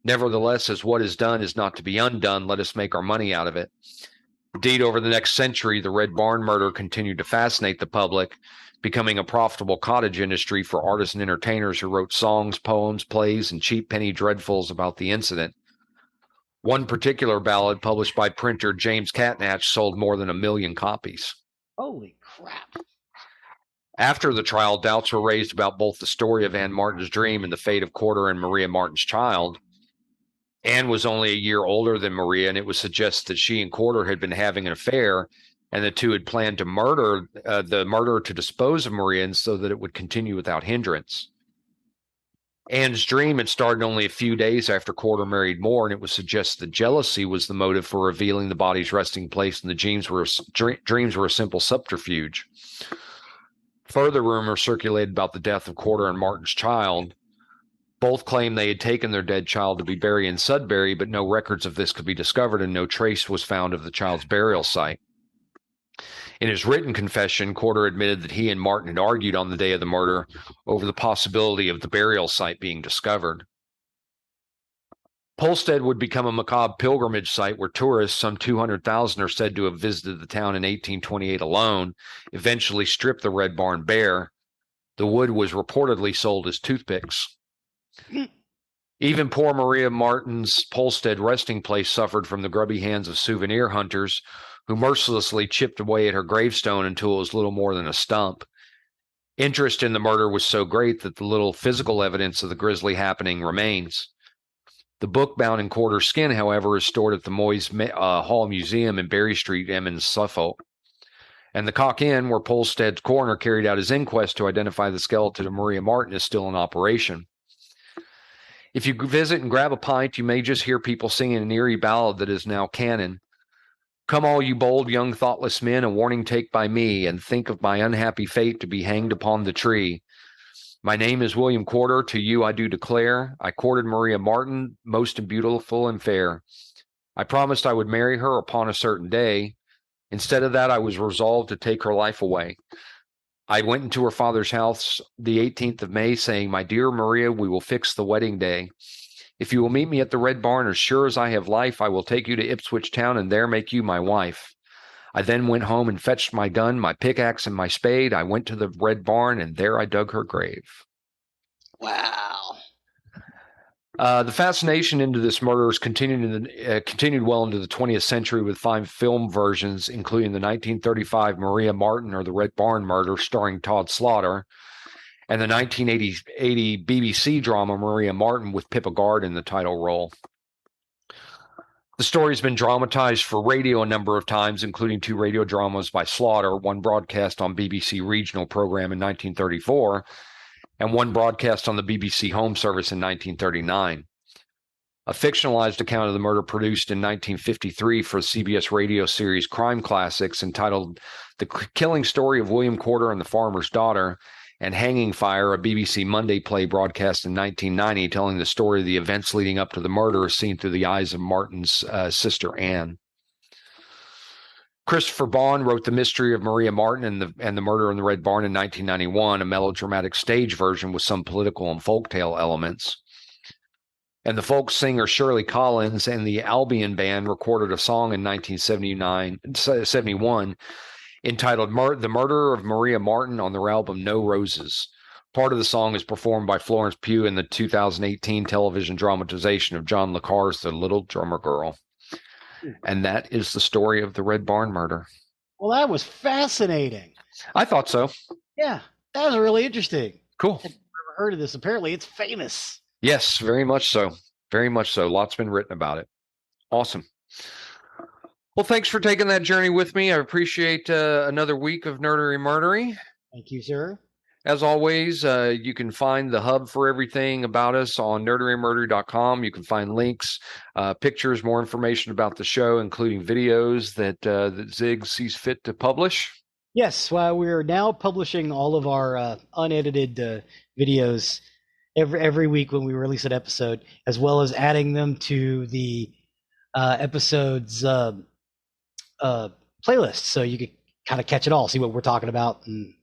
Nevertheless, as what is done is not to be undone, let us make our money out of it." Indeed, over the next century, the Red Barn murder continued to fascinate the public, becoming a profitable cottage industry for artists and entertainers who wrote songs, poems, plays, and cheap penny dreadfuls about the incident. One particular ballad, published by printer James Catnach, sold more than 1 million copies. Holy crap. After the trial, doubts were raised about both the story of Anne Martin's dream and the fate of Corder and Maria Martin's child. Anne was only a year older than Maria, and it was suggested that she and Corder had been having an affair, and the two had planned to murder the murderer to dispose of Maria, and so that it would continue without hindrance. Anne's dream had started only a few days after Corder married Moore, and it was suggested that jealousy was the motive for revealing the body's resting place, and the dreams were a simple subterfuge. Further rumors circulated about the death of Corder and Martin's child. Both claimed they had taken their dead child to be buried in Sudbury, but no records of this could be discovered, and no trace was found of the child's burial site. In his written confession, Corder admitted that he and Martin had argued on the day of the murder over the possibility of the burial site being discovered. Polstead would become a macabre pilgrimage site where tourists, some 200,000, are said to have visited the town in 1828 alone, eventually stripped the Red Barn bare. The wood was reportedly sold as toothpicks. Even poor Maria Martin's Polstead resting place suffered from the grubby hands of souvenir hunters, who mercilessly chipped away at her gravestone until it was little more than a stump. Interest in the murder was so great that the little physical evidence of the grisly happening remains. The book bound in quarter skin, however, is stored at the Moyes Hall Museum in Berry Street, Emmons, Suffolk. And the Cock Inn, where Polstead's coroner carried out his inquest to identify the skeleton of Maria Martin, is still in operation. If you visit and grab a pint, you may just hear people singing an eerie ballad that is now canon. Come all you bold, young, thoughtless men, a warning take by me, and think of my unhappy fate to be hanged upon the tree. My name is William Corder, to you I do declare, I courted Maria Martin, most beautiful and fair. I promised I would marry her upon a certain day. Instead of that, I was resolved to take her life away. I went into her father's house the 18th of May, saying, my dear Maria, we will fix the wedding day. If you will meet me at the Red Barn, as sure as I have life, I will take you to Ipswich town and there make you my wife. I then went home and fetched my gun, my pickaxe, and my spade. I went to the Red Barn, and there I dug her grave. Wow. The fascination into this murder has continued well into the 20th century with 5 film versions, including the 1935 Maria Martin or the Red Barn Murder starring Todd Slaughter, and the 1980 BBC drama Maria Martin with Pippa Gard in the title role. The story has been dramatized for radio a number of times, including 2 radio dramas by Slaughter, one broadcast on BBC regional program in 1934, and one broadcast on the BBC Home Service in 1939. A fictionalized account of the murder produced in 1953 for CBS radio series Crime Classics entitled The Killing Story of William Corder and the Farmer's Daughter, and Hanging Fire, a BBC Monday play broadcast in 1990, telling the story of the events leading up to the murder seen through the eyes of Martin's sister, Anne. Christopher Bond wrote The Mystery of Maria Martin and the Murder in the Red Barn in 1991, a melodramatic stage version with some political and folktale elements. And the folk singer Shirley Collins and the Albion Band recorded a song in 1971 entitled The Murder of Maria Martin on their album No Roses. Part of the song is performed by Florence Pugh in the 2018 television dramatization of John le Carre's The Little Drummer Girl. And that is the story of the Red Barn murder. Well, that was fascinating. I thought so. Yeah, that was really interesting. Cool. I've never heard of this. Apparently, it's famous. Yes, very much so. Very much so. Lots been written about it. Awesome. Well, thanks for taking that journey with me. I appreciate another week of Nerdery and Murdery. Thank you, sir. As always, you can find the hub for everything about us on nerderyandmurdery.com. You can find links, pictures, more information about the show, including videos that Zig sees fit to publish. Yes, well, we're now publishing all of our unedited videos every week when we release an episode, as well as adding them to the episodes playlist, so you could kind of catch it all, see what we're talking about, and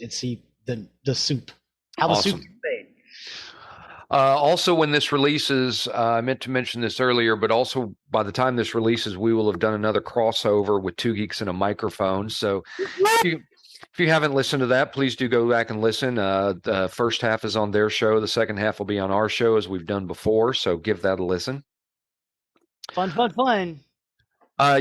see the soup, how the soup is made. Also, when this releases, I meant to mention this earlier, but also by the time this releases, we will have done another crossover with Two Geeks and a Microphone. So if you haven't listened to that, please do go back and listen. The first half is on their show. The second half will be on our show, as we've done before. So give that a listen. Fun.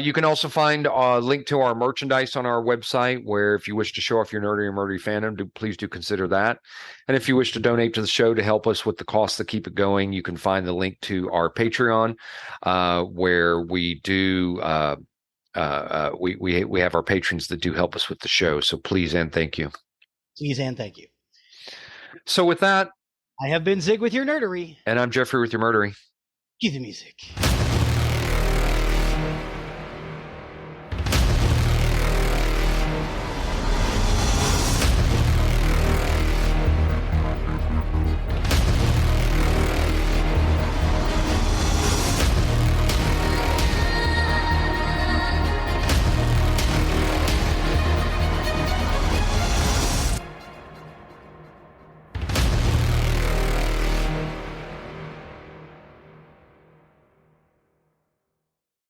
You can also find a link to our merchandise on our website, where if you wish to show off your Nerdery and Murdery fandom, please do consider that. And if you wish to donate to the show to help us with the costs that keep it going, you can find the link to our Patreon, where we do we have our patrons that do help us with the show. So please and thank you. Please and thank you. So with that, I have been Zig with your Nerdery. And I'm Jeffrey with your Murdery. Cue the music.